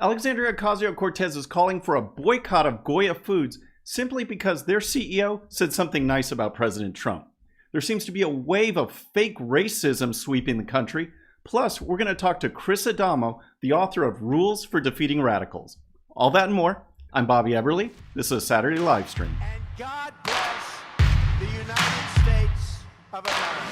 Alexandria Ocasio-Cortez is calling for a boycott of Goya Foods simply because their CEO said something nice about President Trump. There seems to be a wave of fake racism sweeping the country. Plus, we're going to talk to Chris Adamo, the author of Rules for Defeating Radicals. All that and more. I'm Bobby Eberle. This is a Saturday live stream. And God bless the United States of America.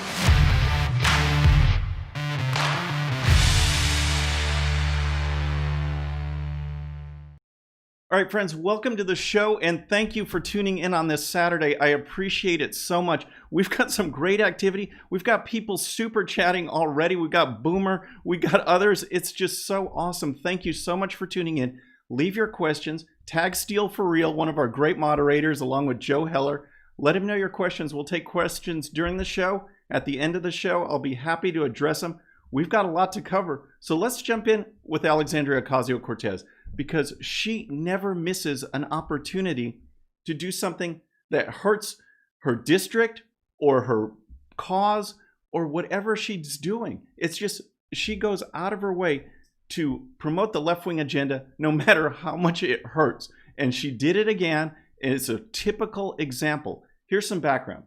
All right, friends, welcome to the show, and thank you for tuning in on this Saturday. I appreciate it so much. We've got some great activity. We've got people super chatting already. We've got Boomer. We got others. It's just so awesome. Thank you so much for tuning in. Leave your questions. Tag Steel for Real, one of our great moderators, along with Joe Heller. Let him know your questions. We'll take questions during the show. At the end of the show, I'll be happy to address them. We've got a lot to cover. So let's jump in with Alexandria Ocasio-Cortez, because she never misses an opportunity to do something that hurts her district or her cause or whatever she's doing. It's just, she goes out of her way to promote the left-wing agenda no matter how much it hurts. And she did it again, and it's a typical example. Here's some background.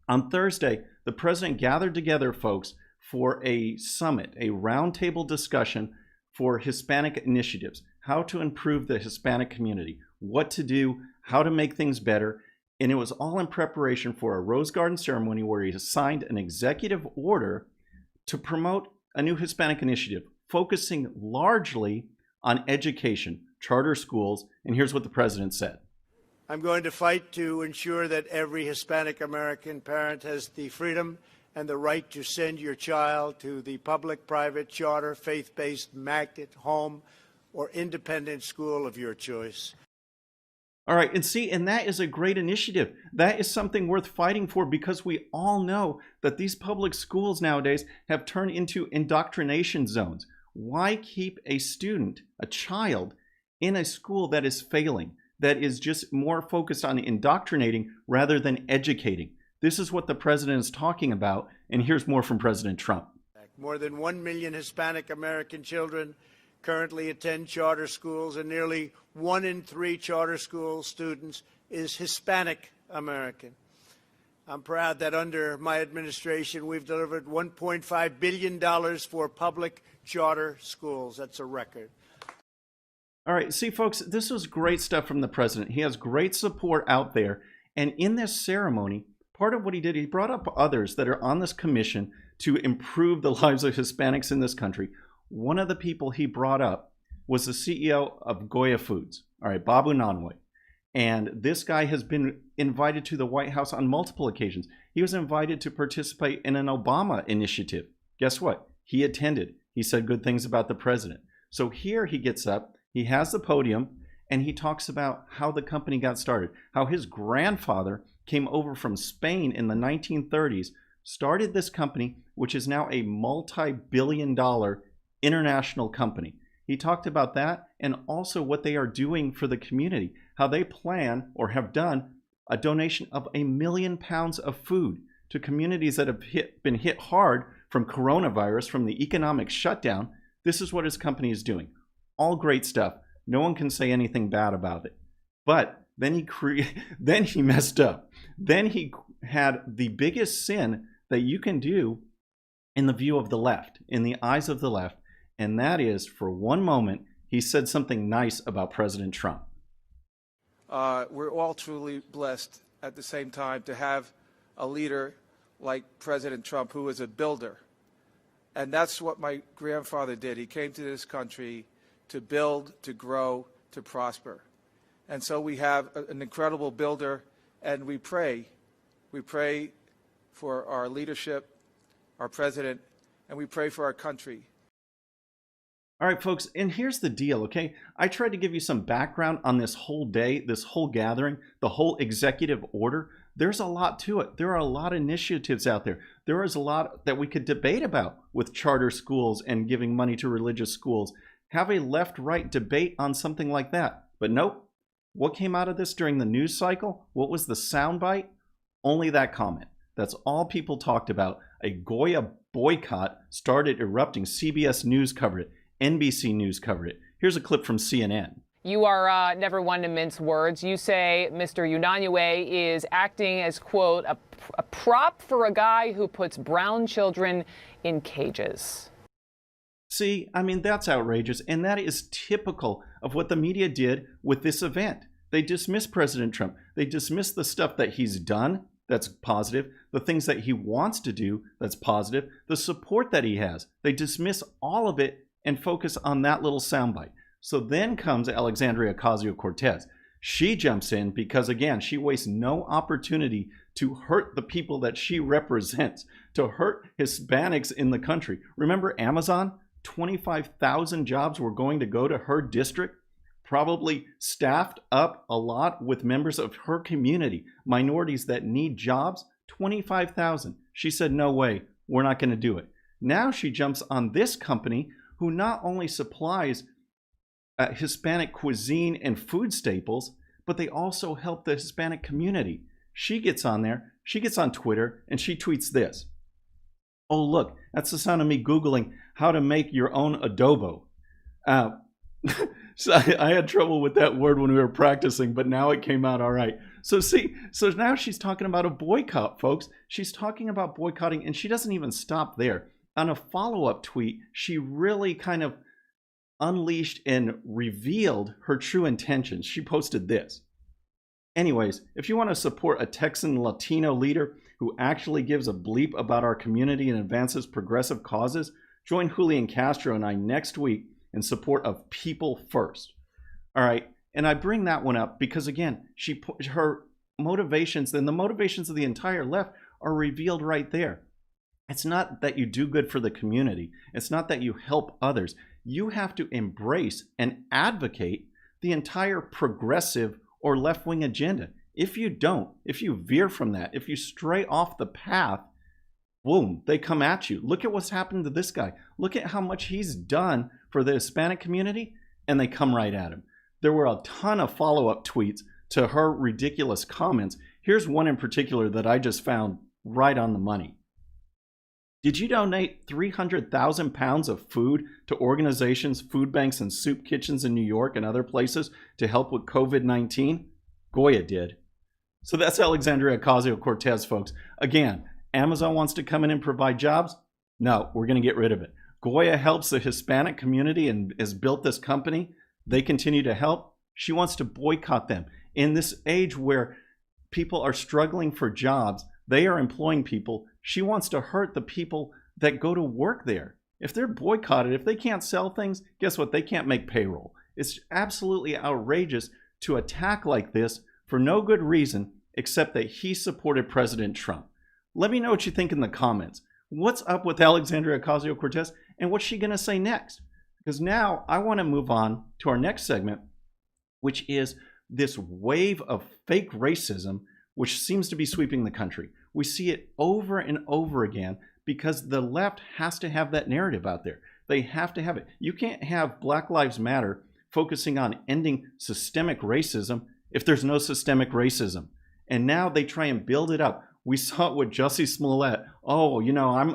On Thursday, the president gathered together folks for a summit, a roundtable discussion for Hispanic initiatives, how to improve the Hispanic community, what to do, how to make things better. And it was all in preparation for a Rose Garden ceremony where he signed an executive order to promote a new Hispanic initiative, focusing largely on education, charter schools. And here's what the president said. I'm going to fight to ensure that every Hispanic American parent has the freedom and the right to send your child to the public, private, charter, faith-based, magnet, home, or independent school of your choice. All right, and see, and that is a great initiative. That is something worth fighting for, because we all know that these public schools nowadays have turned into indoctrination zones. Why keep a student, a child, in a school that is failing, that is just more focused on indoctrinating rather than educating? This is what the president is talking about, and here's more from President Trump. More than 1 million Hispanic American children currently attend charter schools, and nearly 1 in 3 charter school students is Hispanic American. I'm proud that under my administration, we've delivered $1.5 billion for public charter schools. That's a record. All right, see, folks, this was great stuff from the president. He has great support out there, and in this ceremony, part of what he did, he brought up others that are on this commission to improve the lives of Hispanics in this country. One of the people he brought up was the CEO of Goya Foods, all right, Bob Unanue. And this guy has been invited to the White House on multiple occasions. He was invited to participate in an Obama initiative. Guess what? He attended. He said good things about the president. So here he gets up, he has the podium, and he talks about how the company got started, how his grandfather came over from Spain in the 1930s, started this company, which is now a multi-billion-dollar international company. He talked about that and also what they are doing for the community, how they plan or have done a donation of 1 million pounds of food to communities that have been hit hard from coronavirus, from the economic shutdown. This is what his company is doing. All great stuff. No one can say anything bad about it. But then he messed up. Then he had the biggest sin that you can do in the view of the left, in the eyes of the left, and that is, for one moment, he said something nice about President Trump. We're all truly blessed at the same time to have a leader like President Trump, who is a builder. And that's what my grandfather did. He came to this country to build, to grow, to prosper. And so we have an incredible builder, and we pray. We pray for our leadership, our president, and we pray for our country. All right, folks, and here's the deal, okay? I tried to give you some background on this whole day, this whole gathering, the whole executive order. There's a lot to it. There are a lot of initiatives out there. There is a lot that we could debate about with charter schools and giving money to religious schools. Have a left-right debate on something like that. But nope. What came out of this during the news cycle? What was the soundbite? Only that comment. That's all people talked about. A Goya boycott started erupting. CBS News covered it. NBC News covered it. Here's a clip from CNN. You are never one to mince words. You say Mr. Unanue is acting as, quote, a prop for a guy who puts brown children in cages. See, I mean, that's outrageous. And that is typical of what the media did with this event. They dismiss President Trump. They dismiss the stuff that he's done that's positive, the things that he wants to do that's positive, the support that he has. They dismiss all of it and focus on that little soundbite. So then comes Alexandria Ocasio-Cortez. She jumps in because, again, she wastes no opportunity to hurt the people that she represents, to hurt Hispanics in the country. Remember Amazon? 25,000 jobs were going to go to her district, probably staffed up a lot with members of her community, minorities that need jobs. 25,000. She said, no way, we're not going to do it. Now she jumps on this company who not only supplies Hispanic cuisine and food staples, but they also help the Hispanic community. She gets on there, she gets on Twitter, and she tweets this. Oh, look, that's the sound of me Googling how to make your own adobo. So I had trouble with that word when we were practicing, but now it came out all right. So now she's talking about a boycott, folks. She's talking about boycotting, and she doesn't even stop there. On a follow-up tweet, she really kind of unleashed and revealed her true intentions. She posted this. Anyways, if you want to support a Texan Latino leader who actually gives a bleep about our community and advances progressive causes, join Julian Castro and I next week in support of People First. All right, and I bring that one up because, again, her motivations and the motivations of the entire left are revealed right there. It's not that you do good for the community. It's not that you help others. You have to embrace and advocate the entire progressive or left-wing agenda. If you don't, if you veer from that, if you stray off the path, boom, they come at you. Look at what's happened to this guy. Look at how much he's done for the Hispanic community, and they come right at him. There were a ton of follow-up tweets to her ridiculous comments. Here's one in particular that I just found right on the money. Did you donate 300,000 pounds of food to organizations, food banks, and soup kitchens in New York and other places to help with COVID-19? Goya did. So that's Alexandria Ocasio-Cortez, folks. Again, Amazon wants to come in and provide jobs? No, we're going to get rid of it. Goya helps the Hispanic community and has built this company. They continue to help. She wants to boycott them. In this age where people are struggling for jobs, they are employing people. She wants to hurt the people that go to work there. If they're boycotted, if they can't sell things, guess what? They can't make payroll. It's absolutely outrageous to attack like this for no good reason except that he supported President Trump. Let me know what you think in the comments. What's up with Alexandria Ocasio-Cortez and what's she going to say next? Because now I want to move on to our next segment, which is this wave of fake racism which seems to be sweeping the country. We see it over and over again because the left has to have that narrative out there. They have to have it. You can't have Black Lives Matter focusing on ending systemic racism if there's no systemic racism. And now they try and build it up. We saw it with Jussie Smollett. Oh,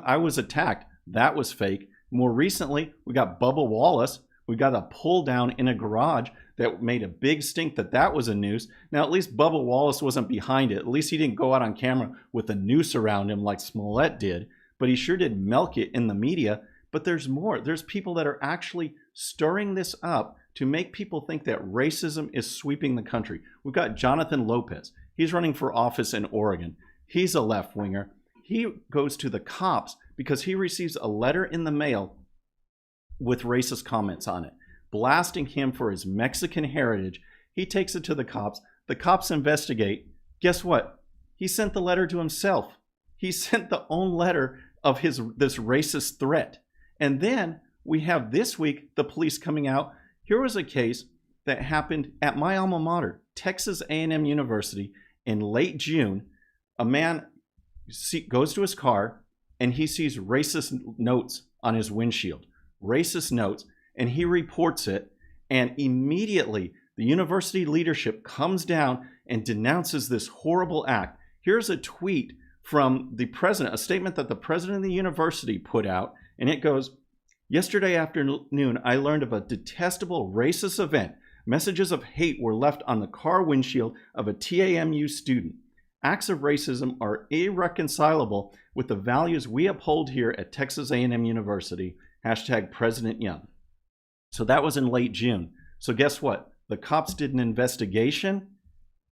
I was attacked. That was fake. More recently, we got Bubba Wallace. We got a pull down in a garage that made a big stink that was a noose. Now, at least Bubba Wallace wasn't behind it. At least he didn't go out on camera with a noose around him like Smollett did. But he sure did milk it in the media. But there's more. There's people that are actually stirring this up to make people think that racism is sweeping the country. We've got Jonathan Lopez. He's running for office in Oregon. He's a left-winger. He goes to the cops because he receives a letter in the mail with racist comments on it, blasting him for his Mexican heritage. He takes it to the cops. The cops investigate. Guess what? He sent the letter to himself. He sent the own letter of this racist threat. And then we have this week the police coming out. Here was a case that happened at my alma mater, Texas A&M University, in late June. A man goes to his car and he sees racist notes on his windshield. Racist notes, and he reports it, and immediately the university leadership comes down and denounces this horrible act. Here's a tweet from the president, a statement that the president of the university put out, and it goes, Yesterday afternoon, I learned of a detestable racist event. Messages of hate were left on the car windshield of a TAMU student. Acts of racism are irreconcilable with the values we uphold here at Texas A&M University. Hashtag President Young. So that was in late June. So guess what? The cops did an investigation.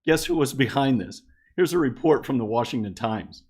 Guess who was behind this? Here's a report from the Washington Times.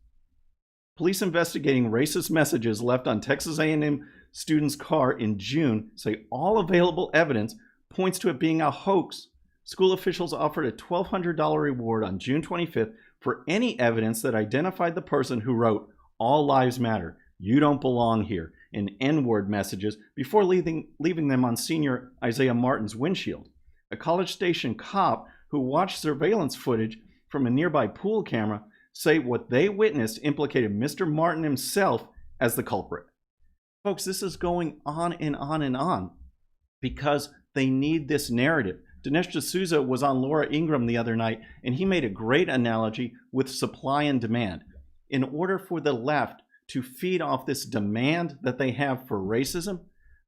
Police investigating racist messages left on Texas A&M student's car in June say all available evidence points to it being a hoax. School officials offered a $1,200 reward on June 25th for any evidence that identified the person who wrote "All lives matter, you don't belong here" in N-word messages before leaving them on senior Isaiah Martin's windshield. A College Station cop who watched surveillance footage from a nearby pool camera say what they witnessed implicated Mr. Martin himself as the culprit. Folks, this is going on and on and on because they need this narrative. Dinesh D'Souza was on Laura Ingraham the other night, and he made a great analogy with supply and demand. In order for the left to feed off this demand that they have for racism,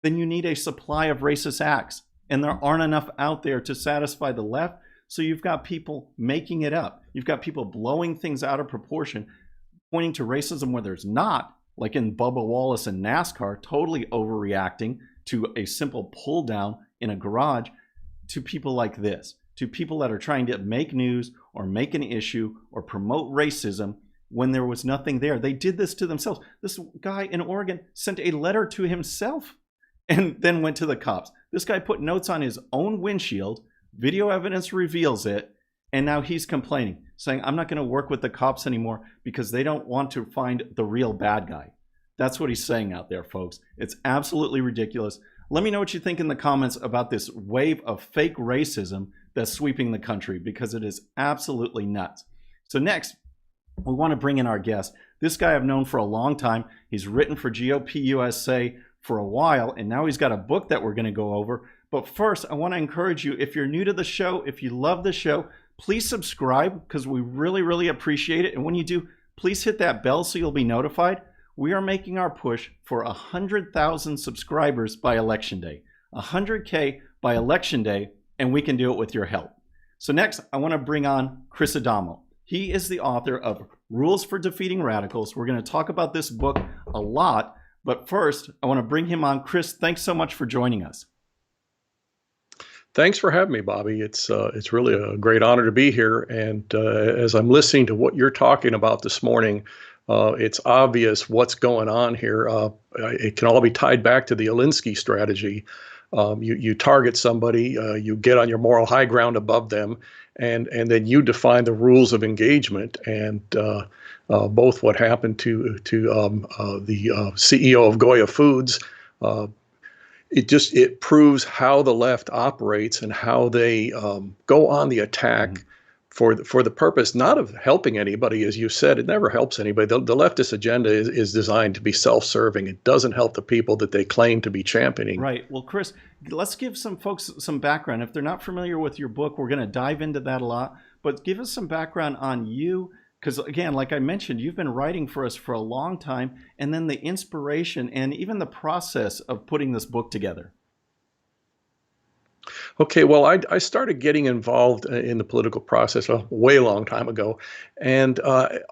then you need a supply of racist acts. And there aren't enough out there to satisfy the left. So you've got people making it up. You've got people blowing things out of proportion, pointing to racism where there's not, like in Bubba Wallace and NASCAR, totally overreacting to a simple pull down in a garage, to people like this, to people that are trying to make news or make an issue or promote racism when there was nothing there. They did this to themselves. This guy in Oregon sent a letter to himself and then went to the cops. This guy put notes on his own windshield. Video evidence reveals it. And now he's complaining, saying, I'm not going to work with the cops anymore because they don't want to find the real bad guy. That's what he's saying out there, folks. It's absolutely ridiculous. Let me know what you think in the comments about this wave of fake racism that's sweeping the country, because it is absolutely nuts. So next, we want to bring in our guest. This guy I've known for a long time. He's written for GOP USA for a while, and now he's got a book that we're going to go over. But first, I want to encourage you, if you're new to the show, if you love the show, please subscribe, because we really, really appreciate it. And when you do, please hit that bell so you'll be notified. We are making our push for 100,000 subscribers by Election Day. 100K by Election Day, and we can do it with your help. So next, I want to bring on Chris Adamo. He is the author of Rules for Defeating Radicals. We're going to talk about this book a lot, but first, I want to bring him on. Chris, thanks so much for joining us. Thanks for having me, Bobby. It's really a great honor to be here. And as I'm listening to what you're talking about this morning, it's obvious what's going on here. It can all be tied back to the Alinsky strategy. You target somebody, you get on your moral high ground above them, and then you define the rules of engagement. And both what happened to the CEO of Goya Foods, it proves how the left operates and how they go on the attack for the purpose not of helping anybody. As you said, it never helps anybody. The leftist agenda is designed to be self-serving. It doesn't help the people that they claim to be championing. Right. Well, Chris, let's give some folks some background. If they're not familiar with your book, we're going to dive into that a lot. But give us some background on you, because again, like I mentioned, you've been writing for us for a long time, and then the inspiration and even the process of putting this book together. Okay, well, I started getting involved in the political process a way long time ago. And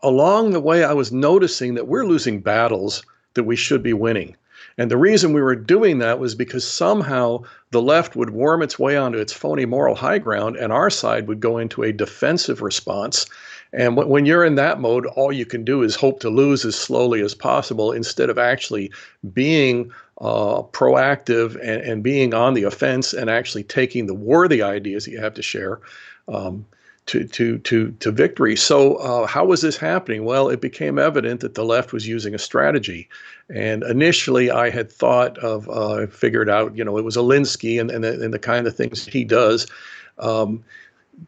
along the way, I was noticing that we're losing battles that we should be winning. And the reason we were doing that was because somehow the left would worm its way onto its phony moral high ground, and our side would go into a defensive response. And when you're in that mode, all you can do is hope to lose as slowly as possible instead of actually being proactive and being on the offense and actually taking the worthy ideas that you have to share to victory. So how was this happening? Well, it became evident that the left was using a strategy. And initially, I had thought of, figured out, it was Alinsky and the kind of things he does.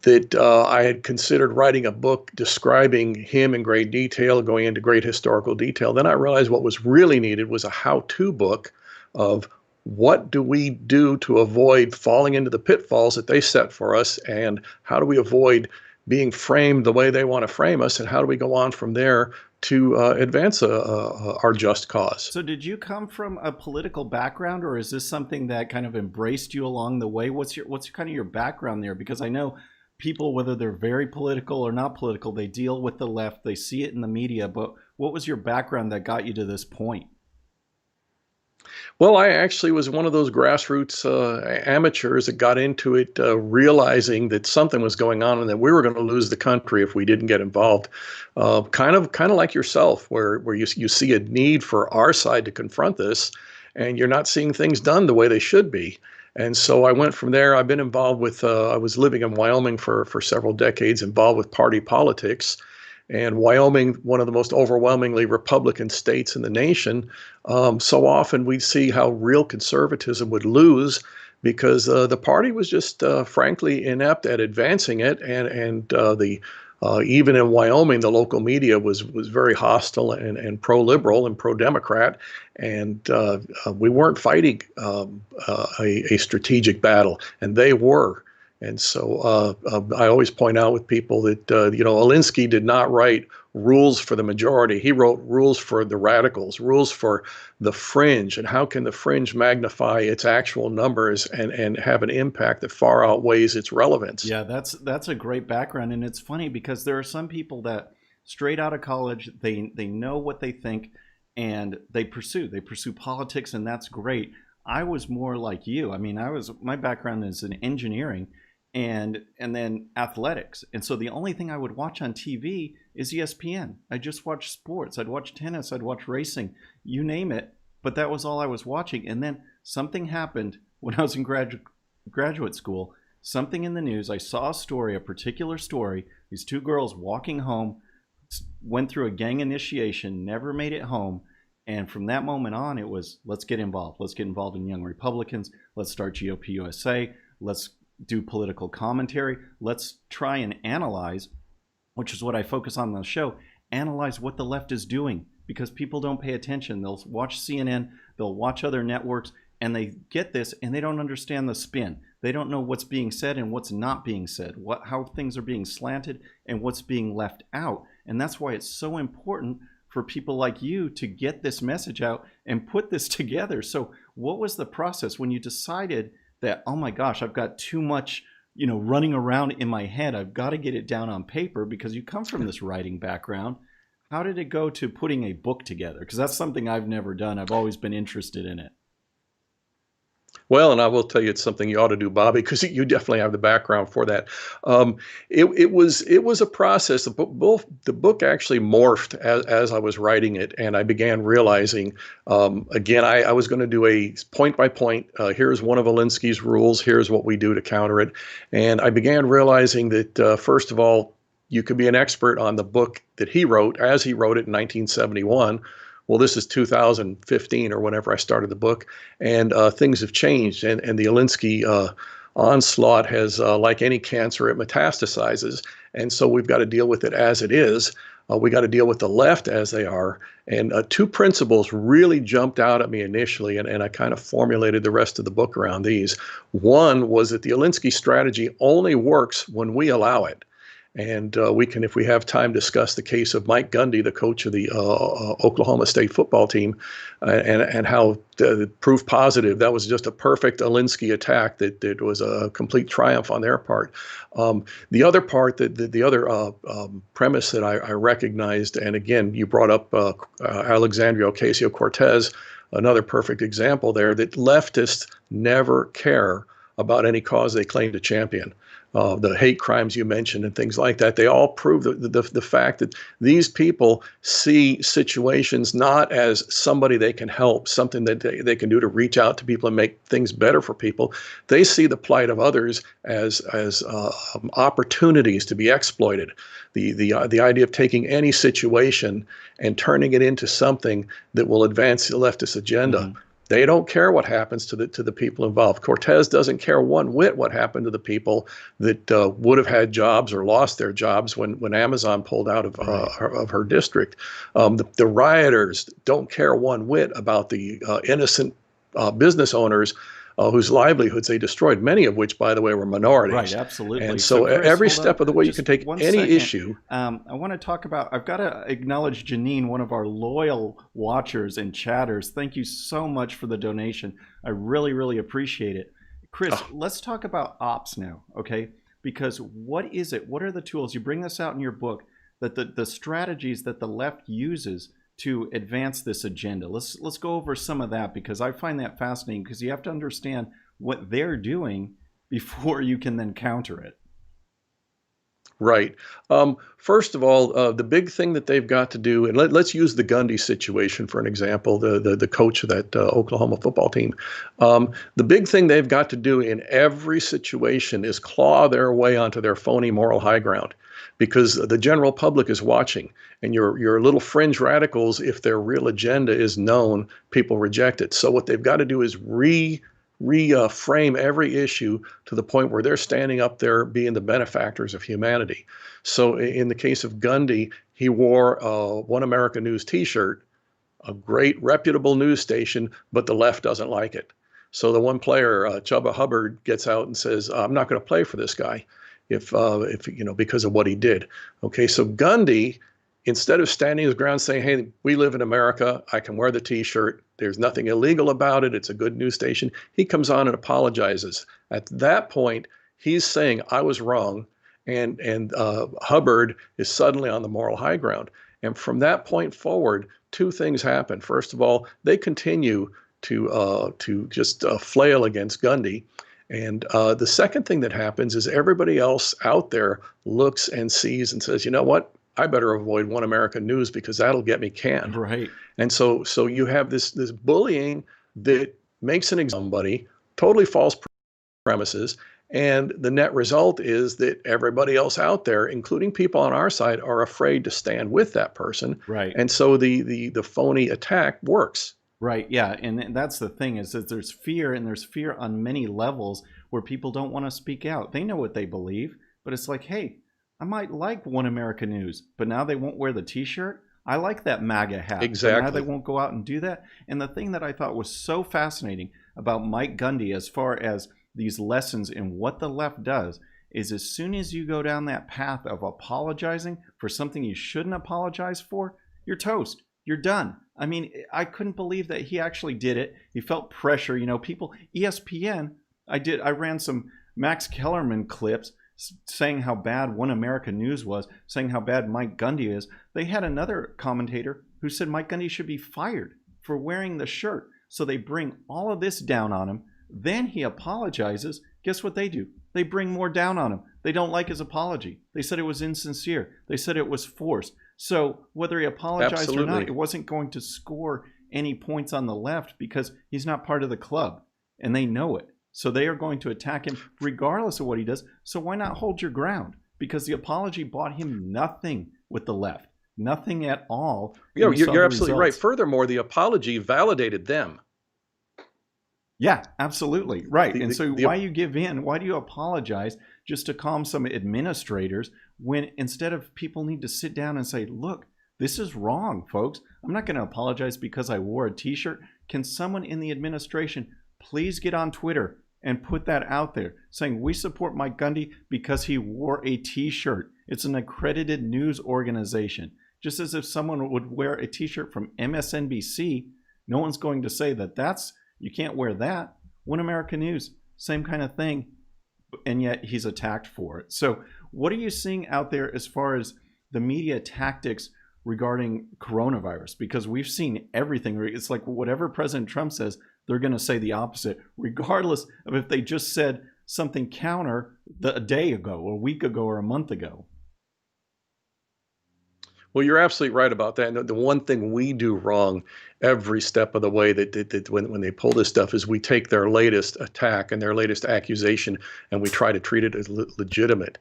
That I had considered writing a book describing him in great detail, going into great historical detail. Then I realized what was really needed was a how-to book of what do we do to avoid falling into the pitfalls that they set for us, and how do we avoid being framed the way they want to frame us, and how do we go on from there to advance our just cause. So did you come from a political background, or is this something that kind of embraced you along the way? What's kind of your background there? Because I know people, whether they're very political or not political, they deal with the left, they see it in the media, but what was your background that got you to this point? Well, I actually was one of those grassroots amateurs that got into it realizing that something was going on and that we were going to lose the country if we didn't get involved. Kind of like yourself, where you see a need for our side to confront this, and you're not seeing things done the way they should be. And so I went from there. I've been involved with, I was living in Wyoming for several decades, involved with party politics. And Wyoming, one of the most overwhelmingly Republican states in the nation, so often we'd see how real conservatism would lose because the party was just frankly inept at advancing it, and even in Wyoming, the local media was very hostile and pro-liberal and pro-democrat, and we weren't fighting a strategic battle, and they were. And so I always point out with people that, Alinsky did not write rules for the majority. He wrote rules for the radicals, rules for the fringe. And how can the fringe magnify its actual numbers and have an impact that far outweighs its relevance? Yeah, that's a great background. And it's funny because there are some people that straight out of college, they know what they think and they pursue politics, and that's great. I was more like you. I mean, my background is in engineering and then athletics. And so the only thing I would watch on TV is ESPN. I just watch sports. I'd watch tennis. I'd watch racing, you name it. But that was all I was watching. And then something happened when I was in graduate school. Something in the news. I saw a particular story. These two girls walking home, went through a gang initiation, never made it home. And from that moment on, it was, let's get involved. Let's get involved in Young Republicans. Let's start GOP USA. Let's do political commentary. Let's try and analyze, which is what I focus on the show, analyze what the left is doing, because people don't pay attention. They'll watch CNN, they'll watch other networks, and they get this and they don't understand the spin. They don't know what's being said and what's not being said, how things are being slanted and what's being left out. And that's why it's so important for people like you to get this message out and put this together. So what was the process when you decided that, oh my gosh, I've got too much, running around in my head. I've got to get it down on paper, because you come from this writing background. How did it go to putting a book together? Because that's something I've never done. I've always been interested in it. Well, and I will tell you, it's something you ought to do, Bobby, because you definitely have the background for that. It was a process. The book actually morphed as I was writing it, and I began realizing, again, I was going to do a point by point. Here's one of Alinsky's rules. Here's what we do to counter it. And I began realizing that, first of all, you could be an expert on the book that he wrote as he wrote it in 1971. Well, this is 2015 or whenever I started the book, and things have changed. And the Alinsky onslaught has, like any cancer, it metastasizes. And so we've got to deal with it as it is. We got to deal with the left as they are. And two principles really jumped out at me initially, and I kind of formulated the rest of the book around these. One was that the Alinsky strategy only works when we allow it. And we can, if we have time, discuss the case of Mike Gundy, the coach of the Oklahoma State football team, and how proof positive that was just a perfect Alinsky attack, that was a complete triumph on their part. The other part, the other premise that I recognized, and again, you brought up Alexandria Ocasio-Cortez, another perfect example there, that leftists never care about any cause they claim to champion. The hate crimes you mentioned and things like that, they all prove the fact that these people see situations not as somebody they can help, something that they can do to reach out to people and make things better for people. They see the plight of others as opportunities to be exploited. The idea of taking any situation and turning it into something that will advance the leftist agenda. Mm-hmm. They don't care what happens to the people involved. Cortez doesn't care one whit what happened to the people that would have had jobs or lost their jobs when Amazon pulled out of her district. The rioters don't care one whit about the innocent business owners whose livelihoods they destroyed, many of which, by the way, were minorities. Right, absolutely. And so Chris, every hold on step of the way you just can take one any second. issue. I want to talk about, I've got to acknowledge Janine, one of our loyal watchers and chatters. Thank you so much for the donation. I really, really appreciate it. Chris, let's talk about ops now, okay? Because what is it? What are the tools? You bring this out in your book, that the strategies that the left uses to advance this agenda. Let's go over some of that, because I find that fascinating, because you have to understand what they're doing before you can then counter it. Right. First of all, the big thing that they've got to do, and let's use the Gundy situation for an example, the coach of that Oklahoma football team. The big thing they've got to do in every situation is claw their way onto their phony moral high ground, because the general public is watching, and your little fringe radicals, if their real agenda is known, people reject it. So what they've got to do is reframe every issue to the point where they're standing up there being the benefactors of humanity. So in the case of Gundy, he wore a One America News t-shirt, a great reputable news station, but the left doesn't like it. So the one player, Chuba Hubbard, gets out and says, I'm not going to play for this guy if because of what he did. Okay, so Gundy, instead of standing his ground saying, hey, we live in America, I can wear the t-shirt, there's nothing illegal about it, it's a good news station, he comes on and apologizes. At that point, he's saying, I was wrong, and Hubbard is suddenly on the moral high ground. And from that point forward, two things happen. First of all, they continue to just flail against Gundy. And the second thing that happens is everybody else out there looks and sees and says, you know what? I better avoid One American News, because that'll get me canned. Right. And so you have this bullying that makes an example of somebody, totally false premises, and the net result is that everybody else out there, including people on our side, are afraid to stand with that person. Right. And so the phony attack works. Right. Yeah. And that's the thing, is that there's fear, and there's fear on many levels where people don't want to speak out. They know what they believe, but it's like, hey, I might like One America News, but now they won't wear the t-shirt. I like that MAGA hat. Exactly. Now they won't go out and do that. And the thing that I thought was so fascinating about Mike Gundy, as far as these lessons in what the left does, is as soon as you go down that path of apologizing for something you shouldn't apologize for, you're toast. You're done. I mean, I couldn't believe that he actually did it. He felt pressure. People, ESPN, I ran some Max Kellerman clips saying how bad One America News was, saying how bad Mike Gundy is. They had another commentator who said Mike Gundy should be fired for wearing the shirt. So they bring all of this down on him. Then he apologizes. Guess what they do? They bring more down on him. They don't like his apology. They said it was insincere. They said it was forced. So whether he apologized or not, it wasn't going to score any points on the left, because he's not part of the club, and they know it. So they are going to attack him regardless of what he does. So why not hold your ground? Because the apology bought him nothing with the left. Nothing at all. You're absolutely right. Furthermore, the apology validated them. Yeah, absolutely. Right. And so why you give in? Why do you apologize just to calm some administrators, when instead of people need to sit down and say, look, this is wrong, folks. I'm not going to apologize because I wore a t-shirt. Can someone in the administration please get on Twitter and put that out there, saying we support Mike Gundy because he wore a t-shirt? It's an accredited news organization. Just as if someone would wear a t-shirt from MSNBC, no one's going to say that you can't wear that. One America News, same kind of thing, and yet he's attacked for it. So what are you seeing out there as far as the media tactics regarding coronavirus? Because we've seen everything. It's like whatever President Trump says, they're going to say the opposite, regardless of if they just said something counter a day ago, or a week ago, or a month ago. Well, you're absolutely right about that. And the one thing we do wrong every step of the way that when they pull this stuff is we take their latest attack and their latest accusation and we try to treat it as legitimate.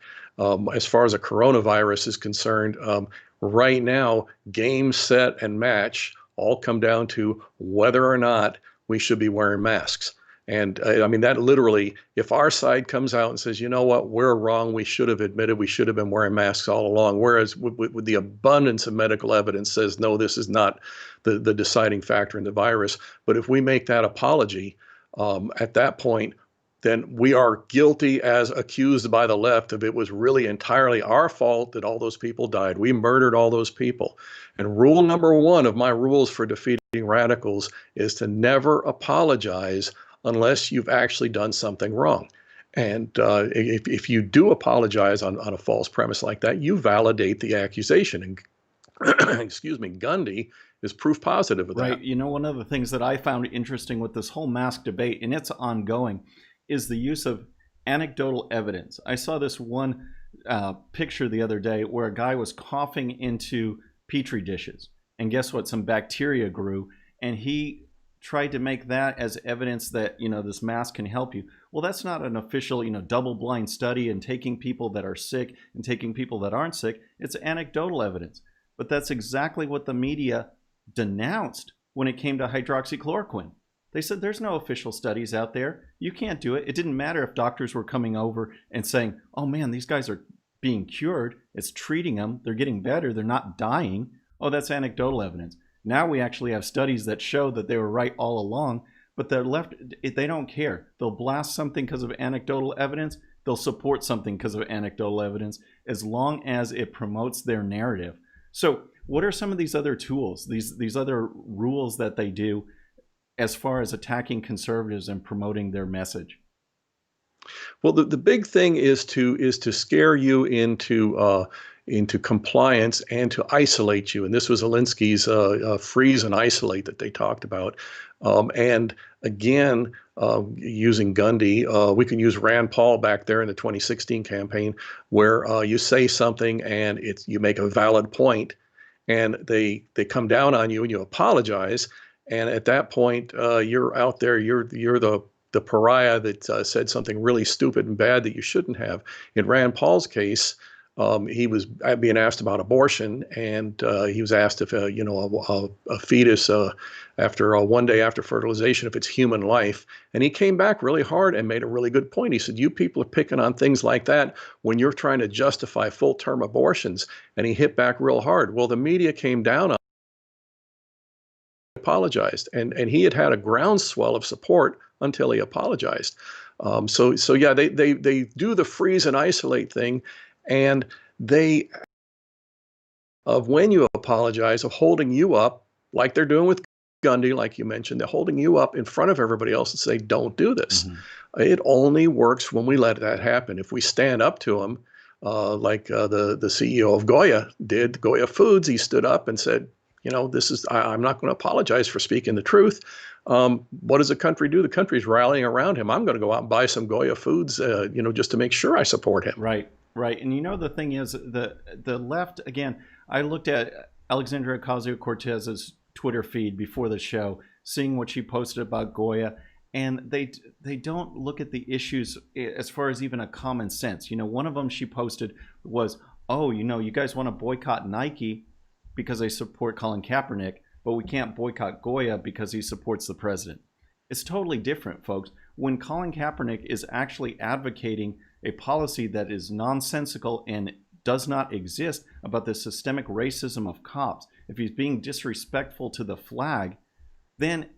As far as a coronavirus is concerned, right now, game, set, and match all come down to whether or not we should be wearing masks. And I mean, that literally, if our side comes out and says, you know what, we're wrong, we should have admitted we should have been wearing masks all along, whereas with the abundance of medical evidence says, no, this is not the deciding factor in the virus. But if we make that apology, at that point, then we are guilty as accused by the left of it was really entirely our fault that all those people died. We murdered all those people. And rule number one of my rules for defeating radicals is to never apologize unless you've actually done something wrong. And if you do apologize on a false premise like that, you validate the accusation. And excuse me, Gundy is proof positive of that. Right. You know, one of the things that I found interesting with this whole mask debate, and it's ongoing, is the use of anecdotal evidence. I saw this one picture the other day where a guy was coughing into petri dishes, and guess what? Some bacteria grew, and he tried to make that as evidence that, you know, this mask can help you. Well, that's not an official, you know, double-blind study and taking people that are sick and taking people that aren't sick. It's anecdotal evidence. But that's exactly what the media denounced when it came to hydroxychloroquine. They said there's no official studies out there. You can't do it. It didn't matter if doctors were coming over and saying, oh man, these guys are being cured. It's treating them. They're getting better. They're not dying. Oh, that's anecdotal evidence. Now we actually have studies that show that they were right all along, but the left, they don't care. They'll blast something because of anecdotal evidence. They'll support something because of anecdotal evidence as long as it promotes their narrative. So what are some of these other tools, these other rules that they do as far as attacking conservatives and promoting their message? Well, the big thing is to scare you into compliance and to isolate you. And this was Alinsky's freeze and isolate that they talked about. And again, using Gundy, we can use Rand Paul back there in the 2016 campaign, where you say something and you make a valid point, and they come down on you and you apologize. And at that point, you're out there, you're the pariah that said something really stupid and bad that you shouldn't have. In Rand Paul's case, he was being asked about abortion, and he was asked if a fetus after 1 day after fertilization, if it's human life, and he came back really hard and made a really good point. He said, "You people are picking on things like that when you're trying to justify full-term abortions," and he hit back real hard. Well, the media came down on. Apologized, and he had a groundswell of support until he apologized. So yeah, they do the freeze and isolate thing, and they of when you apologize, of holding you up like they're doing with Gundy, like you mentioned. They're holding you up in front of everybody else and say, "Don't do this." Mm-hmm. It only works when we let that happen. If we stand up to them, like the CEO of Goya did, Goya Foods, he stood up and said, "You know, I'm not going to apologize for speaking the truth." What does the country do? The country's rallying around him. I'm going to go out and buy some Goya Foods, just to make sure I support him. Right. And you know, the thing is, the left, again, I looked at Alexandria Ocasio-Cortez's Twitter feed before the show, seeing what she posted about Goya, and they don't look at the issues as far as even a common sense. You know, one of them she posted was, "Oh, you guys want to boycott Nike because they support Colin Kaepernick, but we can't boycott Goya because he supports the president." It's totally different, folks. When Colin Kaepernick is actually advocating a policy that is nonsensical and does not exist about the systemic racism of cops, if he's being disrespectful to the flag, then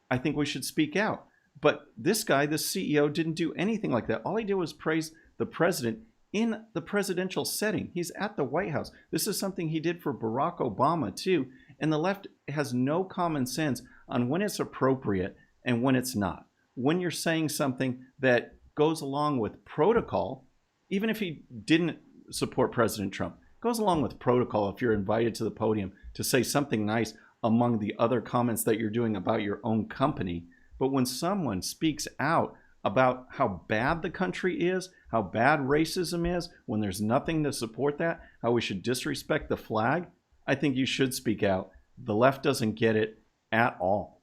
I think we should speak out. But this guy, the CEO, didn't do anything like that. All he did was praise the president in the presidential setting. He's at the White House. This is something he did for Barack Obama too. And the left has no common sense on when it's appropriate and when it's not. When you're saying something that goes along with protocol, even if he didn't support President Trump, goes along with protocol if you're invited to the podium to say something nice among the other comments that you're doing about your own company. But when someone speaks out about how bad the country is, how bad racism is, when there's nothing to support that, how we should disrespect the flag, I think you should speak out. The left doesn't get it at all.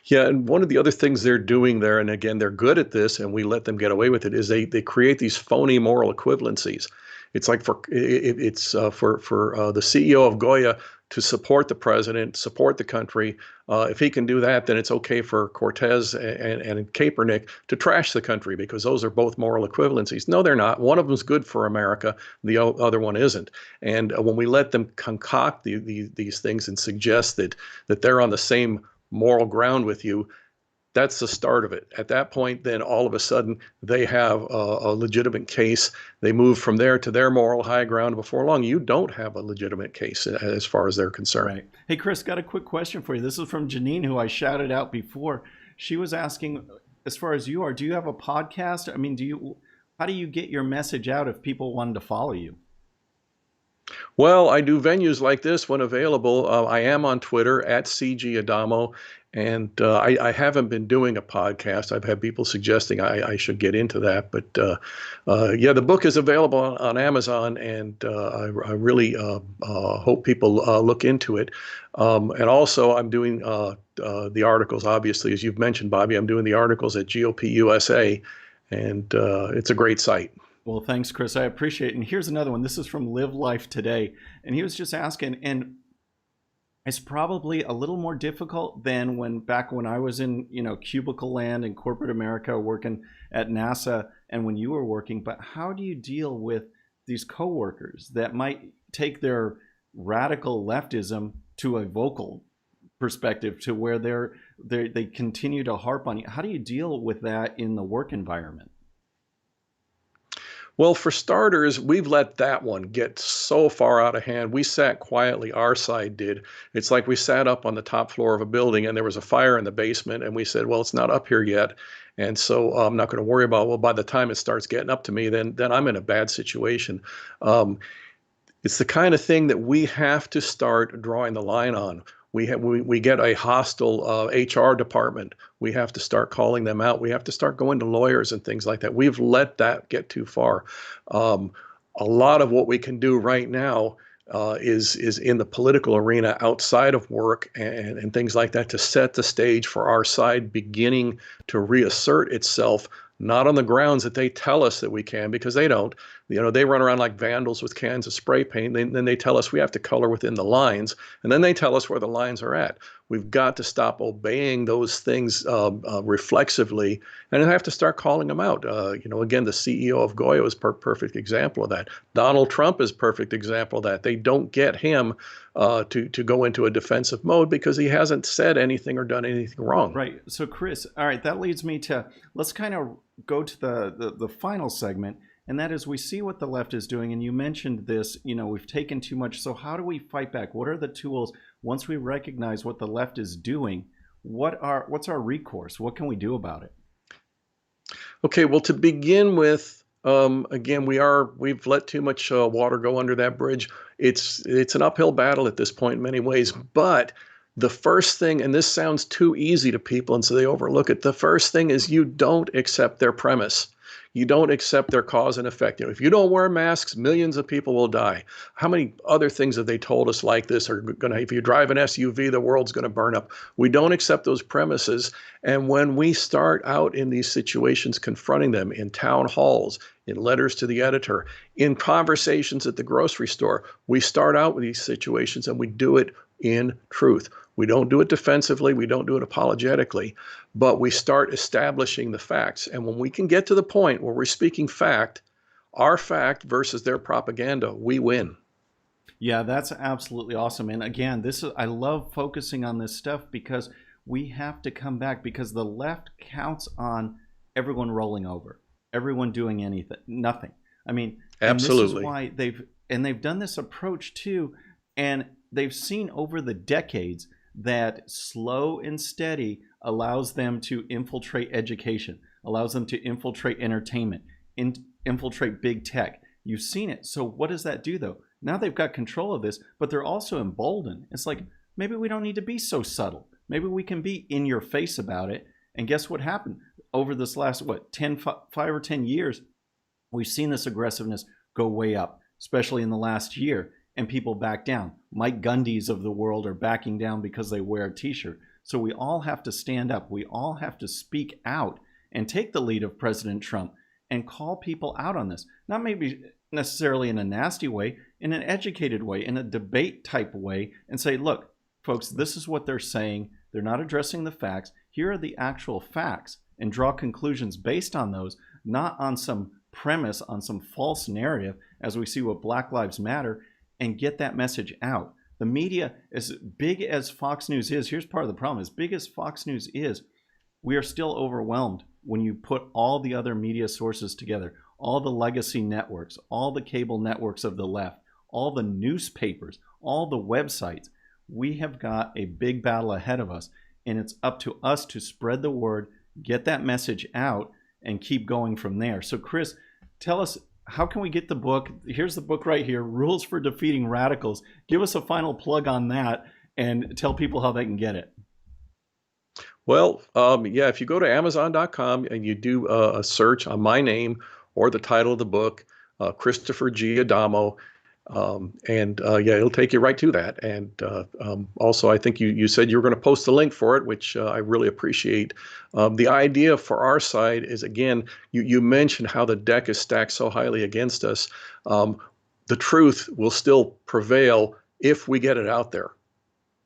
Yeah, and one of the other things they're doing there, and again, they're good at this, and we let them get away with it, is they create these phony moral equivalencies. It's like for the CEO of Goya to support the president, support the country. If he can do that, then it's okay for Cortez and Kaepernick to trash the country, because those are both moral equivalencies. No, they're not. One of them's good for America. The other one isn't. And when we let them concoct these things and suggest that they're on the same moral ground with you, that's the start of it. At that point, then all of a sudden they have a legitimate case. They move from there to their moral high ground. Before long, you don't have a legitimate case as far as they're concerned. Right. Hey, Chris, got a quick question for you. This is from Janine, who I shouted out before. She was asking, as far as you are, do you have a podcast? I mean, how do you get your message out if people wanted to follow you? Well, I do venues like this when available. I am on Twitter at CG Adamo, and I haven't been doing a podcast. I've had people suggesting I should get into that, but yeah, the book is available on Amazon, and I really hope people look into it. And also, I'm doing the articles, obviously, as you've mentioned, Bobby. I'm doing the articles at GOP USA, and it's a great site. Well, thanks, Chris. I appreciate it. And here's another one. This is from Live Life Today. And he was just asking, and it's probably a little more difficult than back when I was in, cubicle land in corporate America working at NASA and when you were working. But how do you deal with these coworkers that might take their radical leftism to a vocal perspective to where they continue to harp on you? How do you deal with that in the work environment? Well, for starters, we've let that one get so far out of hand. We sat quietly, our side did. It's like we sat up on the top floor of a building and there was a fire in the basement, and we said, well, it's not up here yet. And so I'm not going to worry about, well, by the time it starts getting up to me, then I'm in a bad situation. It's the kind of thing that we have to start drawing the line on. We get a hostile HR department. We have to start calling them out. We have to start going to lawyers and things like that. We've let that get too far. A lot of what we can do right now is in the political arena outside of work and things like that to set the stage for our side beginning to reassert itself, not on the grounds that they tell us that we can, because they don't. They run around like vandals with cans of spray paint. Then they tell us we have to color within the lines, and then they tell us where the lines are at. We've got to stop obeying those things reflexively, and have to start calling them out. Again, the CEO of Goya is perfect example of that. Donald Trump is perfect example of that. They don't get him to go into a defensive mode because he hasn't said anything or done anything wrong. Right. So, Chris, all right, that leads me to, let's kind of go to the final segment. And that is, we see what the left is doing. And you mentioned this, we've taken too much. So how do we fight back? What are the tools once we recognize what the left is doing? What's our recourse? What can we do about it? Okay, well, to begin with, again, we've let too much water go under that bridge. It's an uphill battle at this point in many ways. But the first thing, and this sounds too easy to people, and so they overlook it. The first thing is you don't accept their premise. You don't accept their cause and effect. If you don't wear masks, millions of people will die. How many other things have they told us like this are going to, if you drive an SUV, the world's going to burn up. We don't accept those premises. And when we start out in these situations, confronting them in town halls, in letters to the editor, in conversations at the grocery store, we start out with these situations and we do it in truth. We don't do it defensively. We don't do it apologetically, but we start establishing the facts. And when we can get to the point where we're speaking fact, our fact versus their propaganda, we win. Yeah, that's absolutely awesome. And again, I love focusing on this stuff because we have to come back, because the left counts on everyone rolling over, everyone doing nothing. I mean, absolutely. And this is why they've done this approach too, and they've seen over the decades that slow and steady allows them to infiltrate education, allows them to infiltrate entertainment, infiltrate big tech. You've seen it. So what does that do though? Now they've got control of this, but they're also emboldened. It's like, maybe we don't need to be so subtle. Maybe we can be in your face about it. And guess what happened? Over this last, 5 or 10 years, we've seen this aggressiveness go way up, especially in the last year. And people back down. Mike Gundys of the world are backing down because they wear a t-shirt. So we all have to stand up. We all have to speak out and take the lead of President Trump and call people out on this. Not maybe necessarily in a nasty way, in an educated way, in a debate type way, and say, look, folks, this is what they're saying. They're not addressing the facts. Here are the actual facts, and draw conclusions based on those, not on some premise, on some false narrative, as we see with Black Lives Matter, and get that message out. The media, as big as Fox News is, here's part of the problem. As big as Fox News is, we are still overwhelmed when you put all the other media sources together, all the legacy networks, all the cable networks of the left, all the newspapers, all the websites. We have got a big battle ahead of us, and it's up to us to spread the word, get that message out, and keep going from there. So Chris, tell us, how can we get the book? Here's the book right here, Rules for Defeating Radicals. Give us a final plug on that and tell people how they can get it. Well, yeah, if you go to Amazon.com and you do a search on my name or the title of the book, Christopher G. Adamo, yeah, it'll take you right to that. And also, I think you said you were going to post the link for it, which I really appreciate. The idea for our side is, again, you mentioned how the deck is stacked so highly against us. The truth will still prevail if we get it out there.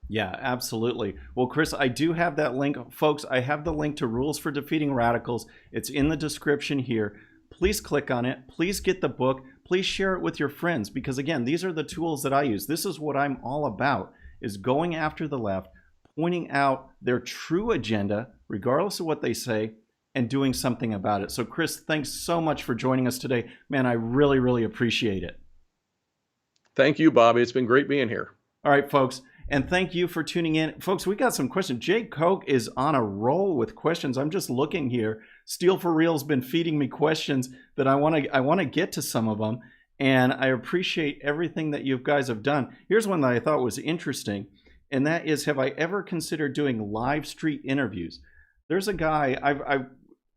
Yeah, absolutely. Well, Chris, I do have that link. Folks, I have the link to Rules for Defeating Radicals. It's in the description here. Please click on it. Please get the book. Please share it with your friends, because again, these are the tools that I use. This is what I'm all about, is going after the left, pointing out their true agenda, regardless of what they say, and doing something about it. So Chris, thanks so much for joining us today. Man, I really, really appreciate it. Thank you, Bobby. It's been great being here. All right, folks. And thank you for tuning in. Folks, we got some questions. Jay Koch is on a roll with questions. I'm just looking here. Steel for Real's been feeding me questions that I want to get to some of them. And I appreciate everything that you guys have done. Here's one that I thought was interesting. And that is, have I ever considered doing live street interviews? There's a guy, I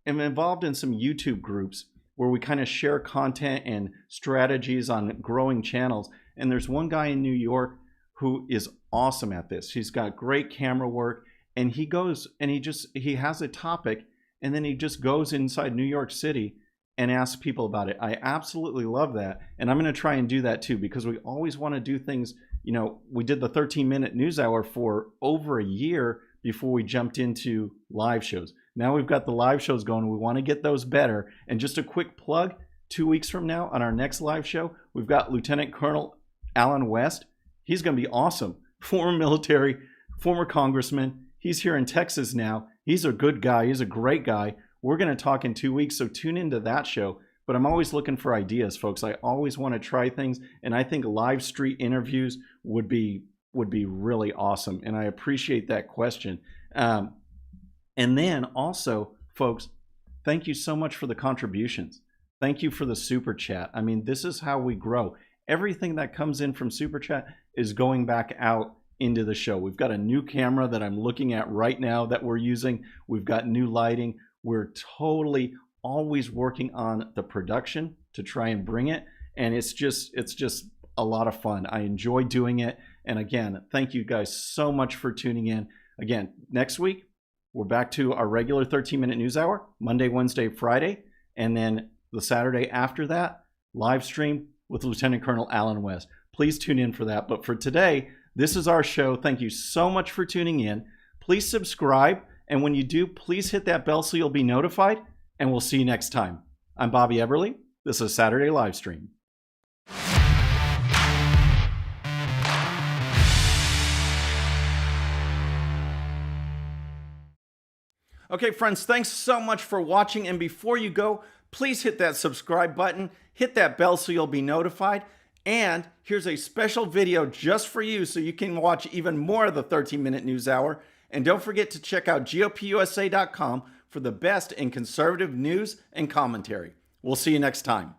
am involved in some YouTube groups where we kind of share content and strategies on growing channels. And there's one guy in New York who is awesome at this. He's got great camera work, and he goes and he has a topic, and then he just goes inside New York City and asks people about it. I absolutely love that, and I'm going to try and do that too, because we always want to do things. You know, we did the 13-minute news hour for over a year before we jumped into live shows. Now we've got the live shows going. We want to get those better. And just a quick plug, 2 weeks from now on our next live show, we've got Lieutenant Colonel Alan West. He's going to be awesome. Former military, former congressman. He's here in Texas now. He's a good guy. He's a great guy. We're going to talk in 2 weeks, so tune into that show. But I'm always looking for ideas, folks. I always want to try things, and I think live street interviews would be really awesome, and I appreciate that question. And then also, folks, thank you so much for the contributions. Thank you for the Super Chat. I mean, this is how we grow. Everything that comes in from Super Chat is going back out into the show. We've got a new camera that I'm looking at right now that we're using. We've got new lighting. We're totally always working on the production to try and bring it. And it's just a lot of fun. I enjoy doing it. And again, thank you guys so much for tuning in. Again, next week, we're back to our regular 13-minute news hour, Monday, Wednesday, Friday. And then the Saturday after that, live stream with Lieutenant Colonel Alan West. Please tune in for that. But for today, this is our show. Thank you so much for tuning in. Please subscribe. And when you do, please hit that bell so you'll be notified. And we'll see you next time. I'm Bobby Eberle. This is Saturday Live Stream. Okay, friends, thanks so much for watching. And before you go, please hit that subscribe button. Hit that bell so you'll be notified. And here's a special video just for you so you can watch even more of the 13-minute news hour. And don't forget to check out GOPUSA.com for the best in conservative news and commentary. We'll see you next time.